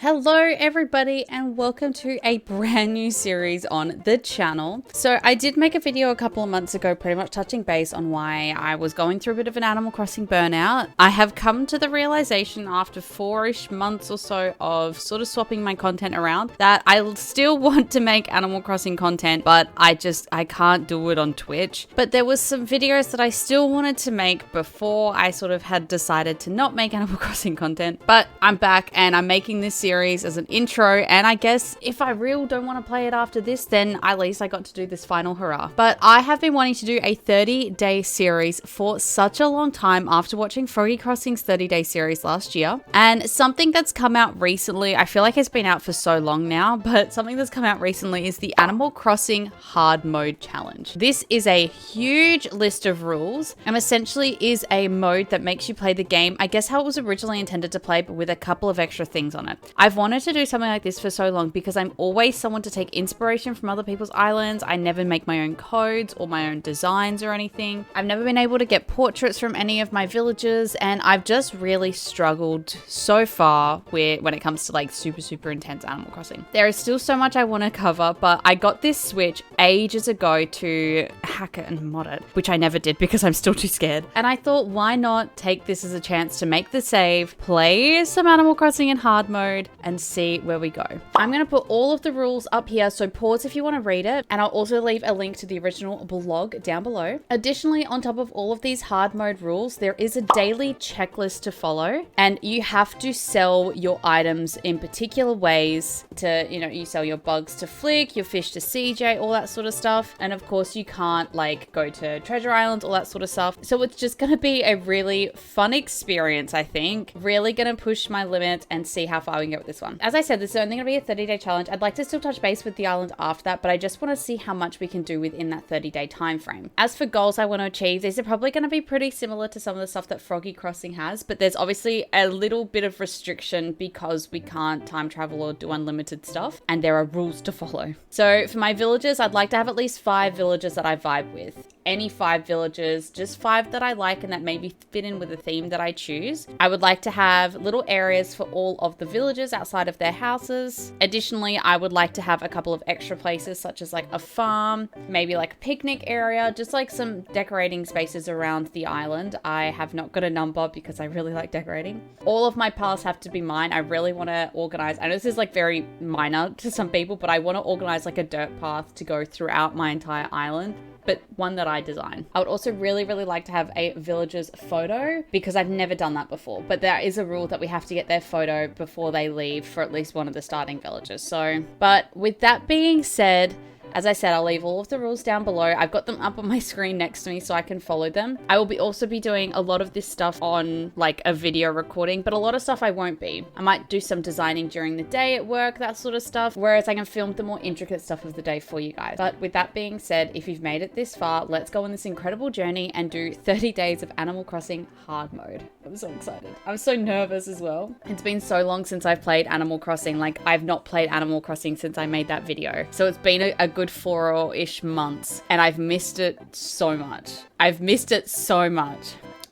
Hello everybody and welcome to a brand new series on the channel. So I did make a video a couple of months ago pretty much touching base on why I was going through a bit of an Animal Crossing burnout. I have come to the realization after 4-ish months or so of sort of swapping my content around that I still want to make Animal Crossing content, but I can't do it on Twitch. But there was some videos that I still wanted to make before I sort of had decided to not make Animal Crossing content, but I'm back and I'm making this series as an intro, and I guess if I really don't want to play it after this, then at least I got to do this final hurrah. But I have been wanting to do a 30-day series for such a long time after watching Froggy Crossing's 30-day series last year, and something that's come out recently, I feel like it's been out for so long now, but something that's come out recently is the Animal Crossing Hard Mode Challenge. This is a huge list of rules and essentially is a mode that makes you play the game, I guess how it was originally intended to play, but with a couple of extra things on it. I've wanted to do something like this for so long because I'm always someone to take inspiration from other people's islands. I never make my own codes or my own designs or anything. I've never been able to get portraits from any of my villagers, and I've just really struggled so far when it comes to like super intense Animal Crossing. There is still so much I want to cover, but I got this Switch ages ago to hack it and mod it, which I never did because I'm still too scared. And I thought, why not take this as a chance to make the save, play some Animal Crossing in hard mode, and see where we go. I'm going to put all of the rules up here, so pause if you want to read it, and I'll also leave a link to the original blog down below. Additionally, on top of all of these hard mode rules, there is a daily checklist to follow, and you have to sell your items in particular ways to, you sell your bugs to Flick, your fish to CJ, all that sort of stuff. And of course, you can't like go to Treasure Island, all that sort of stuff. So it's just going to be a really fun experience, I think. Really going to push my limits and see how far we can get with this one. As I said, this is only going to be a 30-day challenge. I'd like to still touch base with the island after that, but I just want to see how much we can do within that 30-day time frame. As for goals I want to achieve, these are probably going to be pretty similar to some of the stuff that Froggy Crossing has, but there's obviously a little bit of restriction because we can't time travel or do unlimited stuff, and there are rules to follow. So for my villagers, I'd like to have at least 5 villagers that I vibe with. Any 5 villagers, just 5 that I like and that maybe fit in with the theme that I choose. I would like to have little areas for all of the villagers outside of their houses. Additionally, I would like to have a couple of extra places such as like a farm, maybe like a picnic area, just like some decorating spaces around the island. I have not got a number because I really like decorating. All of my paths have to be mine. I really want to organize, I know this is like very minor to some people, but I want to organize like a dirt path to go throughout my entire island, but one that I design. I would also really like to have a villager's photo because I've never done that before, but there is a rule that we have to get their photo before they leave for at least one of the starting villagers. So, but with that being said, as I said, I'll leave all of the rules down below. I've got them up on my screen next to me so I can follow them. I will also be doing a lot of this stuff on like a video recording, but a lot of stuff I won't be. I might do some designing during the day at work, that sort of stuff, whereas I can film the more intricate stuff of the day for you guys. But with that being said, if you've made it this far, let's go on this incredible journey and do 30 days of Animal Crossing hard mode. I'm so excited. I'm so nervous as well. It's been so long since I've played Animal Crossing. Like, I've not played Animal Crossing since I made that video. So it's been a good 4-ish months, and I've missed it so much.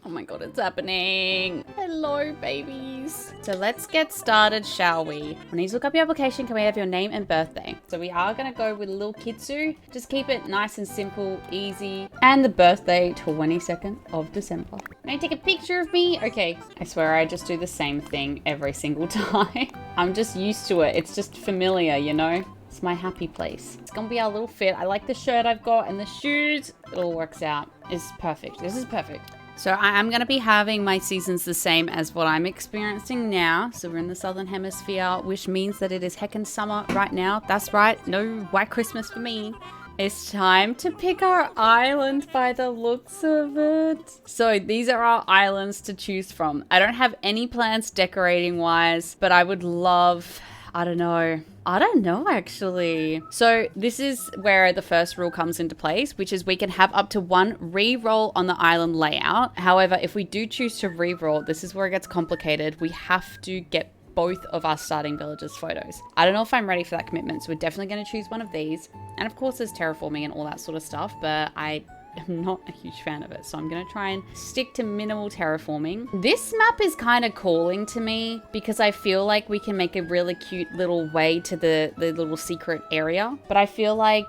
Oh my god, it's happening. Hello, babies. So let's get started, shall we? When you look up your application, can we have your name and birthday? So we are going to go with little Kitsu. Just keep it nice and simple, easy. And the birthday, 22nd of December. Can you take a picture of me? Okay. I swear I just do the same thing every single time. I'm just used to it. It's just familiar, you know? It's my happy place. It's gonna be our little fit. I like the shirt I've got and the shoes. It all works out. It's perfect. This is perfect. So I am going to be having my seasons the same as what I'm experiencing now. So we're in the Southern Hemisphere, which means that it is heckin' summer right now. That's right. No white Christmas for me. It's time to pick our island by the looks of it. So these are our islands to choose from. I don't have any plans decorating wise, but I would love... I don't know actually. So this is where the first rule comes into place, which is we can have up to 1 re-roll on the island layout. However, if we do choose to re-roll, this is where it gets complicated. We have to get both of our starting villagers' photos. I don't know if I'm ready for that commitment, so we're definitely going to choose one of these. And of course there's terraforming and all that sort of stuff, but I am not a huge fan of it. So I'm going to try and stick to minimal terraforming. This map is kind of calling to me because I feel like we can make a really cute little way to the little secret area. But I feel like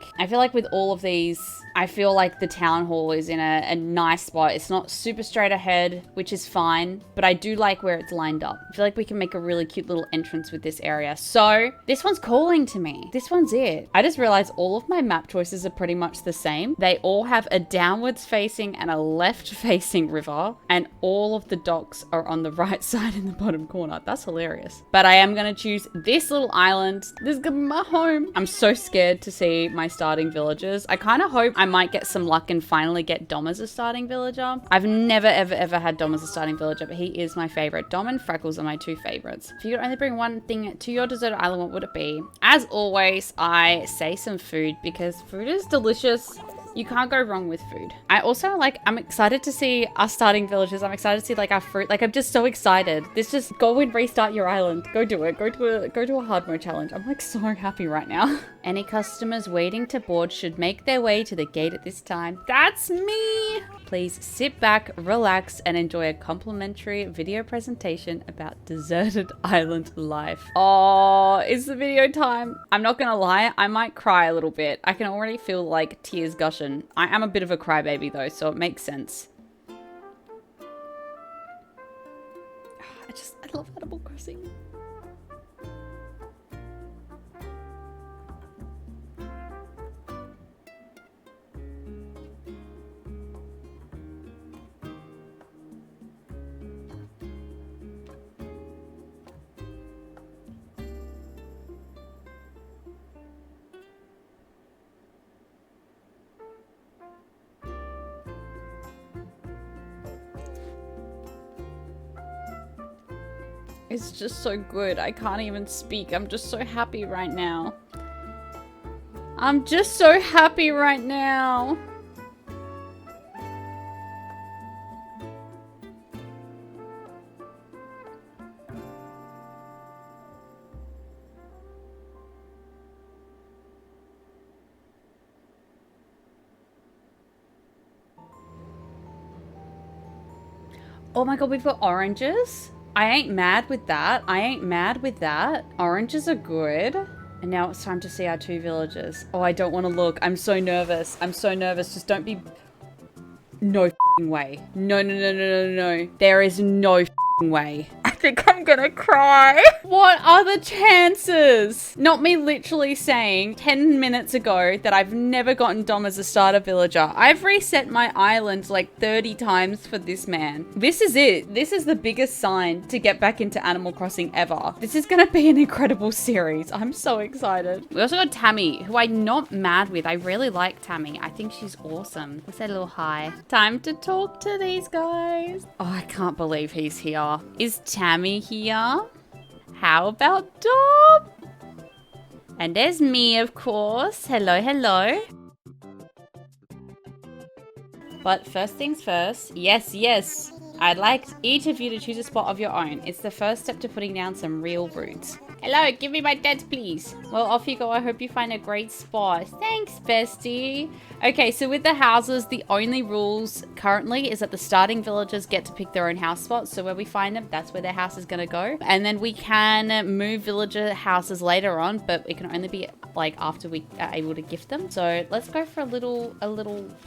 with all of these, I feel like the town hall is in a nice spot. It's not super straight ahead, which is fine, but I do like where it's lined up. I feel like we can make a really cute little entrance with this area. So this one's calling to me. This one's it. I just realized all of my map choices are pretty much the same. They all have a downwards facing and a left facing river, and all of the docks are on the right side in the bottom corner. That's hilarious. But I am going to choose this little island. This is going to be my home. I'm so scared to see my starting villagers. I kind of hope I might get some luck and finally get Dom as a starting villager. I've never, ever had Dom as a starting villager, but he is my favorite. Dom and Freckles are my two favorites. If you could only bring one thing to your deserted island, what would it be? As always, I say some food because food is delicious. You can't go wrong with food. I also I'm excited to see our starting villagers. I'm excited to see our fruit. I'm just so excited. This just go and restart your island. Go do it. Go to a hard mode challenge. I'm so happy right now. Any customers waiting to board should make their way to the gate at this time. That's me. Please sit back, relax, and enjoy a complimentary video presentation about deserted island life. Oh, it's the video time. I'm not gonna lie, I might cry a little bit. I can already feel tears gushing. I am a bit of a crybaby though, so it makes sense. I love Animal Crossing. It's just so good. I can't even speak. I'm just so happy right now. I'm just so happy right now. Oh my god, we've got oranges? I ain't mad with that. I ain't mad with that. Oranges are good. And now it's time to see our two villagers. Oh, I don't want to look. I'm so nervous. I'm so nervous. Just don't be... No f***ing way. No, no, no, no, no, no. There is no f***ing way. I think I'm gonna cry. What are the chances? Not me literally saying 10 minutes ago that I've never gotten Dom as a starter villager. I've reset my island 30 times for this man. This is it. This is the biggest sign to get back into Animal Crossing ever. This is gonna be an incredible series. I'm so excited. We also got Tammy, who I'm not mad with. I really like Tammy. I think she's awesome. Let's say a little hi. Time to talk to these guys. Oh, I can't believe he's here. Is Tammy here? How about Dom? And there's me, of course. Hello, hello. But first things first, yes, I'd like each of you to choose a spot of your own. It's the first step to putting down some real roots. Hello, give me my dents, please. Well, off you go. I hope you find a great spot. Thanks, bestie. Okay, so with the houses, the only rules currently is that the starting villagers get to pick their own house spot. So where we find them, that's where their house is going to go. And then we can move villager houses later on, but it can only be after we are able to gift them. So let's go for a little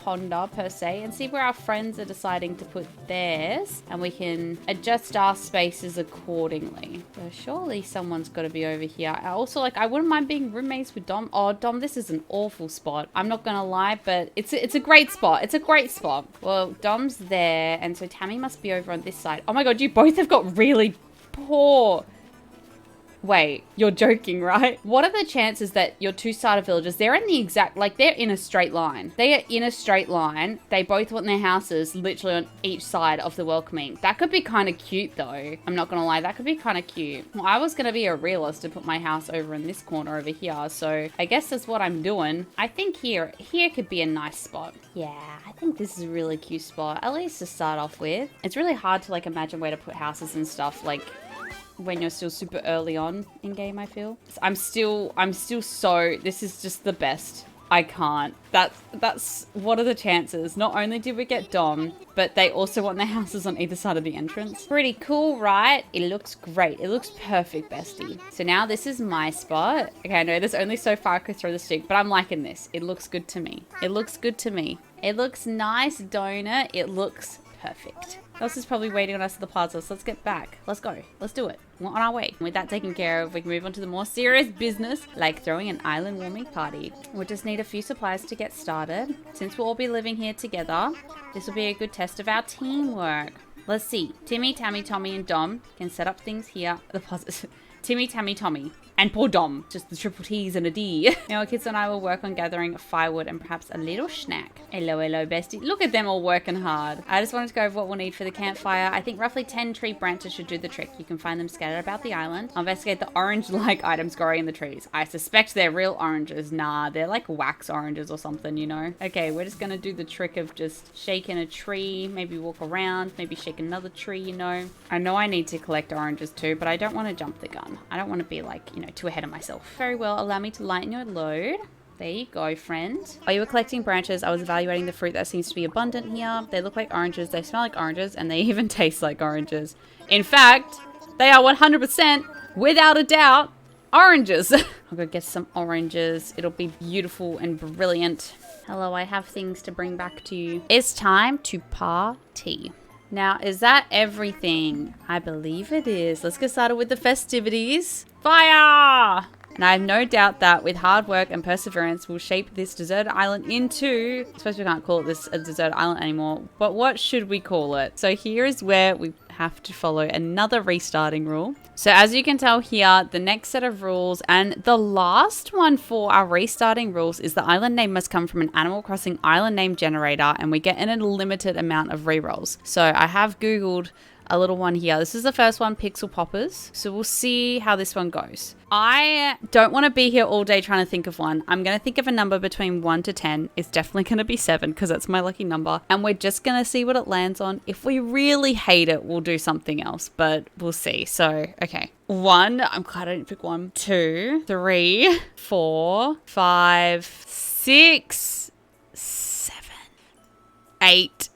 ponder per se and see where our friends are deciding to put theirs, and we can adjust our spaces accordingly. So surely someone's got to be over here. I also I wouldn't mind being roommates with Dom. Oh, Dom, this is an awful spot. I'm not gonna lie, but it's a great spot. It's a great spot. Well, Dom's there, and so Tammy must be over on this side. Oh my god, you both have got really poor... Wait, you're joking, right? What are the chances that your two starter villagers, they're in the exact, they're in a straight line. They are in a straight line. They both want their houses literally on each side of the welcoming. That could be kind of cute though. I'm not gonna lie, that could be kind of cute. Well, I was gonna be a realist and put my house over in this corner over here. So I guess that's what I'm doing. I think here could be a nice spot. Yeah, I think this is a really cute spot, at least to start off with. It's really hard to imagine where to put houses and stuff when you're still super early on in game, I feel. I'm still so, this is just the best. I can't. That's what are the chances? Not only did we get Dom, but they also want their houses on either side of the entrance. Pretty cool, right? It looks great. It looks perfect, bestie. So now this is my spot. Okay, I know there's only so far I could throw the stick, but I'm liking this. It looks good to me. It looks good to me. It looks nice, don't it? It looks perfect. Else is probably waiting on us at the plaza, so let's get back. Let's go. Let's do it. We're on our way. With that taken care of, we can move on to the more serious business, like throwing an island warming party. We'll just need a few supplies to get started. Since we'll all be living here together, this will be a good test of our teamwork. Let's see. Timmy, Tammy, Tommy, and Dom can set up things here at the plaza. Timmy, Tammy, Tommy. And poor Dom. Just the triple T's and a D. Now our kids and I will work on gathering firewood and perhaps a little snack. Hello, hello, bestie. Look at them all working hard. I just wanted to go over what we'll need for the campfire. I think roughly 10 tree branches should do the trick. You can find them scattered about the island. I'll investigate the orange-like items growing in the trees. I suspect they're real oranges. Nah, they're like wax oranges or something, you know? Okay, we're just gonna do the trick of just shaking a tree, maybe walk around, maybe shake another tree, you know? I know I need to collect oranges too, but I don't want to jump the gun. I don't want to be like, you know, too ahead of myself. Very well, allow me to lighten your load. There you go, friend. While you were collecting branches, I was evaluating the fruit that seems to be abundant here. They look like oranges, they smell like oranges, and they even taste like oranges. In fact, they are 100%, without a doubt, oranges. I'll go get some oranges. It'll be beautiful and brilliant. Hello, I have things to bring back to you. It's time to party. Now, is that everything? I believe it is. Let's get started with the festivities. Fire! And I have no doubt that with hard work and perseverance, we'll shape this deserted island into... I suppose we can't call it this a deserted island anymore, but what should we call it? So here is where we have to follow another restarting rule. So as you can tell here, the next set of rules and the last one for our restarting rules is the island name must come from an Animal Crossing island name generator, and we get an unlimited amount of rerolls. So I have Googled a little one here. This is the first one, Pixel Poppers. So we'll see how this one goes. I don't want to be here all day trying to think of one. I'm going to think of a number between 1 to 10. It's definitely going to be 7 because that's my lucky number. And we're just going to see what it lands on. If we really hate it, we'll do something else, but we'll see. So, okay. 1. I'm glad I didn't pick 1. 2, 3, 4, 5, 6, 7, 8,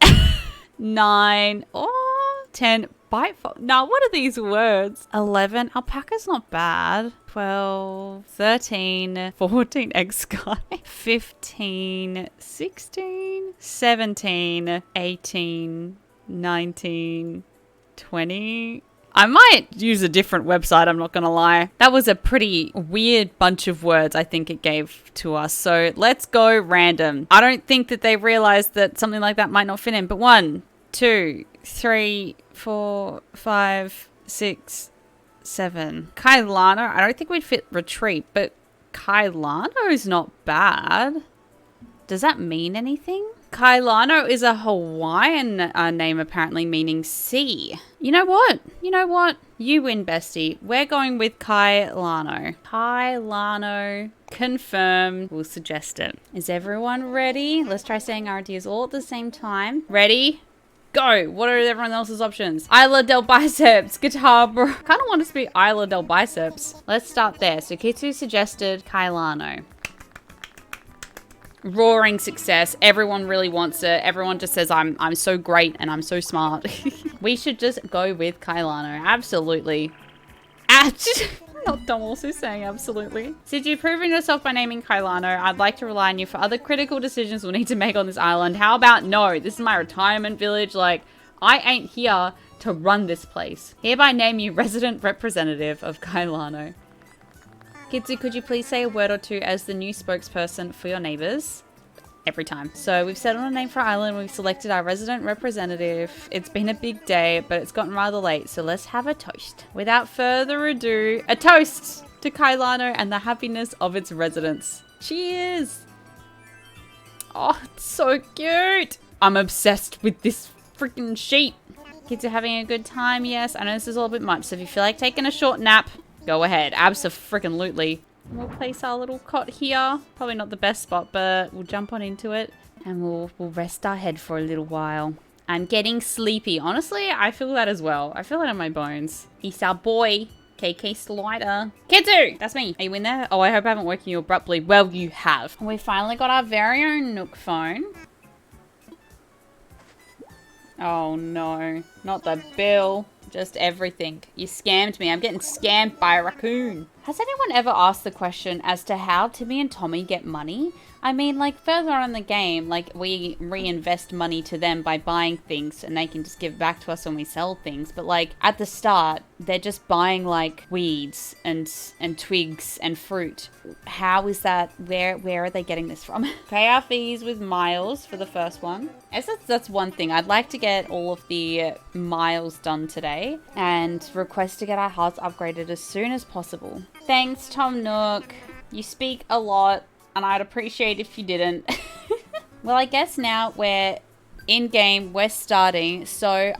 9. Oh. 10, bite. Now, what are these words? 11, alpaca's not bad. 12, 13, 14, egg sky. 15, 16, 17, 18, 19, 20. I might use a different website, I'm not gonna lie. That was a pretty weird bunch of words I think it gave to us. So let's go random. I don't think that they realized that something like that might not fit in, but 1, 2, 3, 4, 5, 6, 7. Kailano. I don't think we'd fit retreat, but Kailano is not bad. Does that mean anything? Kailano is a Hawaiian name apparently meaning sea. You know what? You know what? You win, bestie. We're going with Kailano. Kailano. Confirm. We'll suggest it. Is everyone ready? Let's try saying our ideas all at the same time. Ready? Go. What are everyone else's options? Isla del Biceps, Guitar Bro. Kind of want it to be Isla del Biceps. Let's start there. So Kitsu suggested Kailano. Roaring success. Everyone really wants it. Everyone just says I'm so great and I'm so smart. We should just go with Kailano. Absolutely. Not Dom also saying absolutely. Since you've proven yourself by naming Kailano, I'd like to rely on you for other critical decisions we'll need to make on this island. How about no? This is my retirement village. Like, I ain't here to run this place. Hereby name you resident representative of Kailano. Kitsu, could you please say a word or two as the new spokesperson for your neighbors? Every time. So we've settled on a name for our island. We've selected our resident representative. It's been a big day, but it's gotten rather late. So let's have a toast. Without further ado, a toast to Kailano and the happiness of its residents. Cheers. Oh, it's so cute. I'm obsessed with this freaking sheep. Kids are having a good time. Yes, I know this is all a bit much. So if you feel like taking a short nap, go ahead. Abso-freaking-lutely. We'll place our little cot here. Probably not the best spot, but we'll jump on into it and we'll rest our head for a little while. I'm getting sleepy. Honestly, I feel that as well. I feel that in my bones. He's our boy. KK Slider. Kitsu! That's me. Are you in there? Oh, I hope I haven't woken you abruptly. Well, you have. We finally got our very own Nook phone. Oh no, not the bill. Just everything. You scammed me. I'm getting scammed by a raccoon. Has anyone ever asked the question as to how Timmy and Tommy get money? I mean, like, further on in the game, like, we reinvest money to them by buying things and they can just give back to us when we sell things. But, like, at the start, they're just buying, like, weeds and twigs and fruit. How is that? Where are they getting this from? Pay our fees with miles for the first one. I guess that's one thing. I'd like to get all of the miles done today and request to get our house upgraded as soon as possible. Thanks, Tom Nook. You speak a lot. And I'd appreciate if you didn't. Well, I guess now we're in game, we're starting. So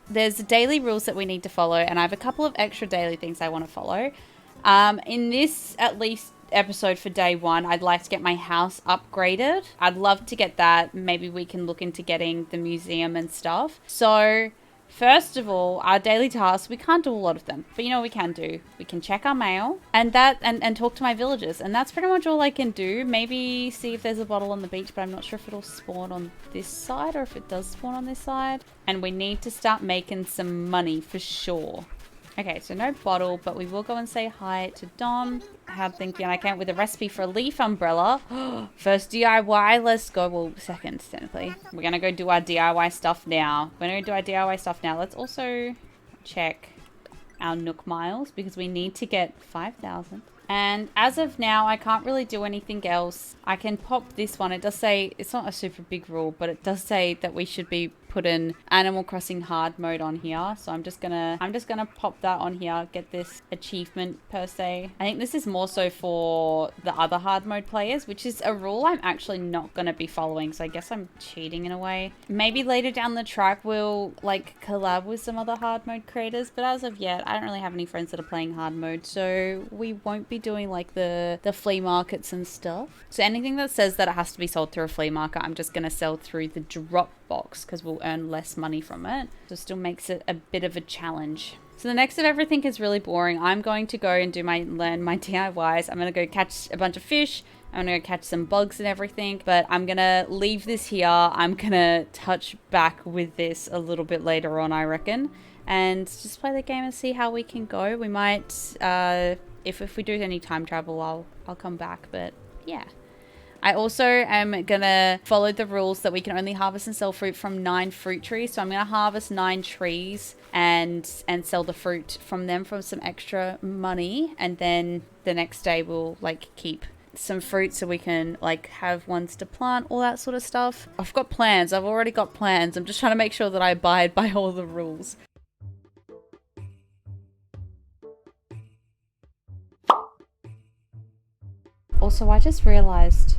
there's daily rules that we need to follow, and I have a couple of extra daily things I want to follow. In this, at least, episode for day one, I'd like to get my house upgraded. I'd love to get that. Maybe we can look into getting the museum and stuff. So first of all, our daily tasks, we can't do a lot of them, but you know what we can do? We can check our mail and talk to my villagers, and that's pretty much all I can do. Maybe see if there's a bottle on the beach, but I'm not sure if it'll spawn on this side or if it does spawn on this side. And we need to start making some money for sure. Okay, so no bottle, but we will go and say hi to Dom. I'm thinking I came up with a recipe for a leaf umbrella. First DIY, let's go. Well, second, technically. We're going to go do our DIY stuff now. We're going to do our DIY stuff now. Let's also check our Nook miles because we need to get 5,000. And as of now, I can't really do anything else. I can pop this one. It does say, it's not a super big rule, but it does say that we should be put in Animal Crossing hard mode on here. So I'm just gonna pop that on here, get this achievement per se. I think this is more so for the other hard mode players, which is a rule I'm actually not gonna be following. So I guess I'm cheating in a way. Maybe later down the track we'll like collab with some other hard mode creators, but as of yet, I don't really have any friends that are playing hard mode, so we won't be doing like the flea markets and stuff. So anything that says that it has to be sold through a flea market, I'm just gonna sell through the drop box because we'll earn less money from it. So it still makes it a bit of a challenge. So the next of everything is really boring. I'm going to go and learn my DIYs. I'm going to go catch a bunch of fish. I'm going to go catch some bugs and everything, but I'm going to leave this here. I'm going to touch back with this a little bit later on, I reckon, and just play the game and see how we can go. We might, if we do any time travel, I'll come back, but yeah. I also am going to follow the rules that we can only harvest and sell fruit from 9 fruit trees. So I'm going to harvest 9 trees and sell the fruit from them for some extra money. And then the next day we'll like keep some fruit so we can like have ones to plant, all that sort of stuff. I've got plans. I've already got plans. I'm just trying to make sure that I abide by all the rules. Also, I just realized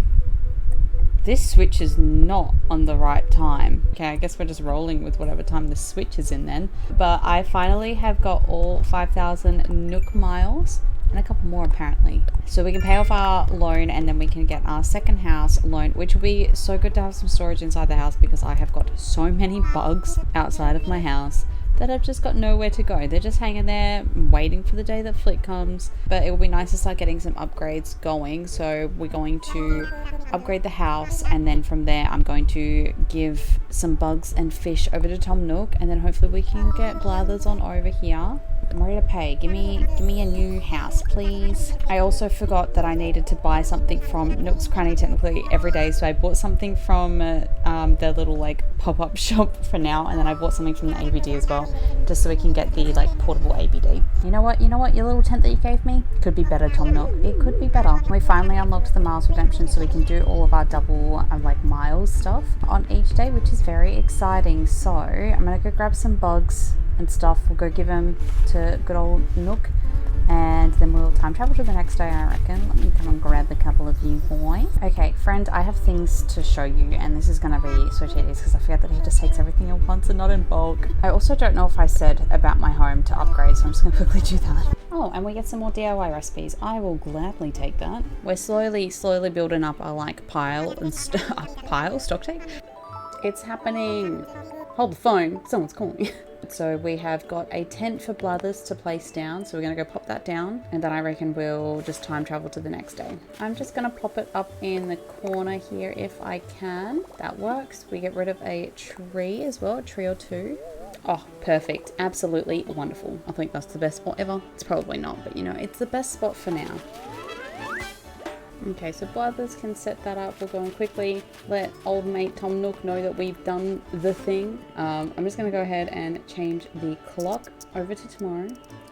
this switch is not on the right time. Okay, I guess we're just rolling with whatever time the switch is in then. But I finally have got all 5,000 Nook miles and a couple more apparently. So we can pay off our loan and then we can get our second house loan, which will be so good to have some storage inside the house because I have got so many bugs outside of my house that have just got nowhere to go. They're just hanging there waiting for the day that Flick comes. But it will be nice to start getting some upgrades going. So we're going to upgrade the house, and then from there I'm going to give some bugs and fish over to Tom Nook, and then hopefully we can get Blathers on over here. I'm ready to pay. Give me a new house, please. I also forgot that I needed to buy something from Nook's Cranny technically every day, so I bought something from their little like pop-up shop for now, and then I bought something from the ABD as well, just so we can get the like portable ABD. You know what? Your little tent that you gave me could be better, Tom Nook. It could be better. We finally unlocked the miles redemption, so we can do all of our double like miles stuff on each day, which is very exciting. So I'm gonna go grab some bugs and stuff. We'll go give them to good old Nook, and then we'll time travel to the next day, I reckon. Let me come and grab a couple of you, boy. Okay, friend, I have things to show you, and this is going to be so tedious because I forget that he just takes everything at once and not in bulk. I also don't know if I said about my home to upgrade, so I'm just going to quickly do that. Oh, and we get some more DIY recipes. I will gladly take that. We're slowly building up our like pile and stock take. It's happening. Hold the phone. Someone's calling me. So we have got a tent for Blathers to place down. So we're going to go pop that down. And then I reckon we'll just time travel to the next day. I'm just going to pop it up in the corner here if I can. That works. We get rid of a tree as well, a tree or two. Oh, perfect. Absolutely wonderful. I think that's the best spot ever. It's probably not, but you know, it's the best spot for now. Okay, so Blathers can set that up. We're going quickly. Let old mate Tom Nook know that we've done the thing. I'm just going to go ahead and change the clock over to tomorrow.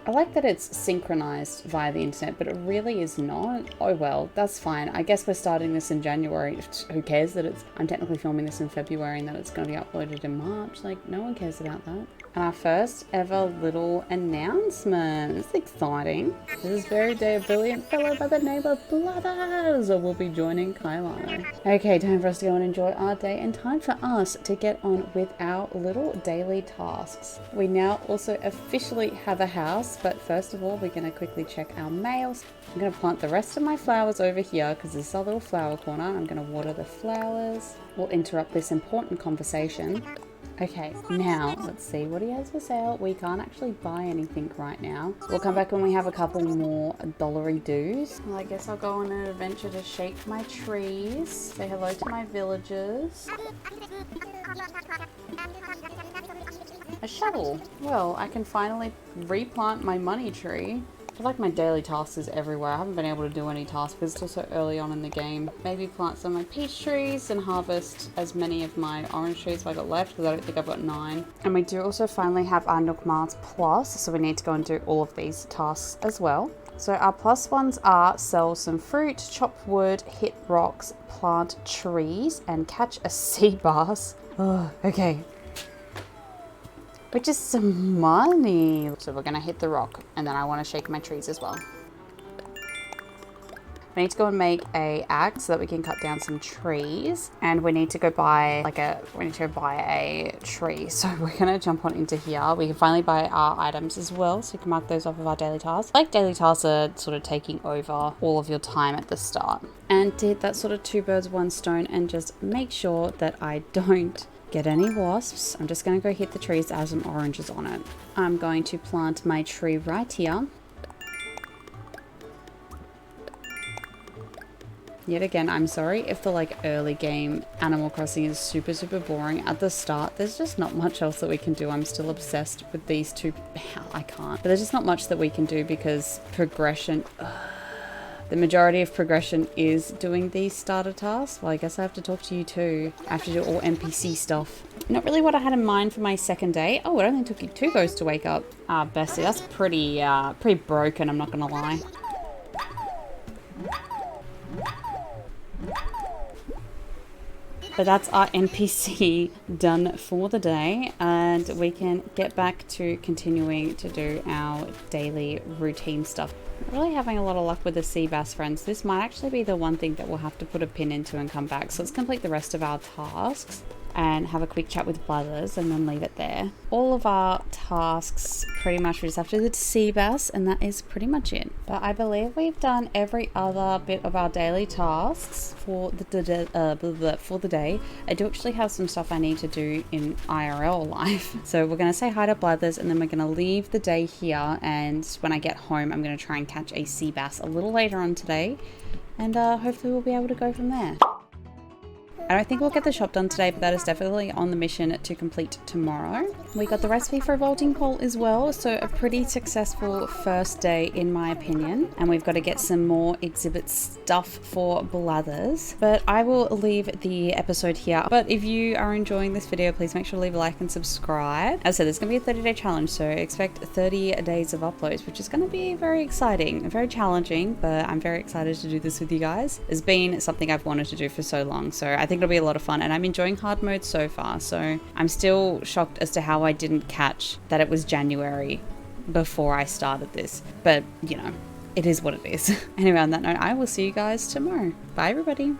I like that it's synchronized via the internet, but it really is not. Oh well, that's fine. I guess we're starting this in January. Who cares that I'm technically filming this in February and that it's going to be uploaded in March. Like, no one cares about that. And our first ever little announcement. It's exciting. This is very day a brilliant fellow by the name of Blathers will be joining Kylo. Okay, time for us to go and enjoy our day and time for us to get on with our little daily tasks. We now also officially have a house, but first of all, we're going to quickly check our mails. I'm going to plant the rest of my flowers over here because this is our little flower corner. I'm going to water the flowers. We'll interrupt this important conversation. Okay, now let's see what he has for sale. We can't actually buy anything right now. We'll come back when we have a couple more dollary doos. Well, I guess I'll go on an adventure to shake my trees, say hello to my villagers. A shovel. Well, I can finally replant my money tree. I feel like my daily tasks is everywhere. I haven't been able to do any tasks because it's still so early on in the game. Maybe plant some of my peach trees and harvest as many of my orange trees I got left because I don't think I've got 9. And we do also finally have our Nook Mars Plus, so we need to go and do all of these tasks as well. So our plus ones are sell some fruit, chop wood, hit rocks, plant trees, and catch a sea bass. Oh, okay. Which is some money. So we're gonna hit the rock and then I wanna shake my trees as well. We need to go and make a axe so that we can cut down some trees. And we need to go buy a tree. So we're gonna jump on into here. We can finally buy our items as well. So we can mark those off of our daily tasks. Like daily tasks are sort of taking over all of your time at the start. And to hit that sort of 2 birds, 1 stone and just make sure that I don't get any wasps. I'm just going to go hit the trees that have some oranges on it. I'm going to plant my tree right here. Yet again, I'm sorry if the early game Animal Crossing is super boring. At the start, there's just not much else that we can do. I'm still obsessed with these two. I can't. But there's just not much that we can do because progression... The majority of progression is doing these starter tasks. Well, I guess I have to talk to you too. I have to do all NPC stuff. Not really what I had in mind for my second day. Oh, it only took you 2 goes to wake up. Bessie, that's pretty broken, I'm not gonna lie. But that's our NPC done for the day, and we can get back to continuing to do our daily routine stuff. Not really having a lot of luck with the sea bass, friends. This might actually be the one thing that we'll have to put a pin into and come back. So let's complete the rest of our tasks and have a quick chat with Blathers and then leave it there. All of our tasks pretty much we just have to do the sea bass and that is pretty much it. But I believe we've done every other bit of our daily tasks for the day. I do actually have some stuff I need to do in IRL life. So we're going to say hi to Blathers and then we're going to leave the day here, and when I get home I'm going to try and catch a sea bass a little later on today, and hopefully we'll be able to go from there. I don't think we'll get the shop done today, but that is definitely on the mission to complete tomorrow. We got the recipe for a vaulting pole as well, so a pretty successful first day in my opinion. And we've got to get some more exhibit stuff for Blathers. But I will leave the episode here. But if you are enjoying this video, please make sure to leave a like and subscribe. As I said, there's going to be a 30-day challenge, so expect 30 days of uploads, which is going to be very exciting and very challenging, but I'm very excited to do this with you guys. It's been something I've wanted to do for so long, so I think it'll be a lot of fun, and I'm enjoying hard mode so far. So I'm still shocked as to how I didn't catch that it was January before I started this, but you know, it is what it is. Anyway, on that note, I will see you guys tomorrow. Bye everybody.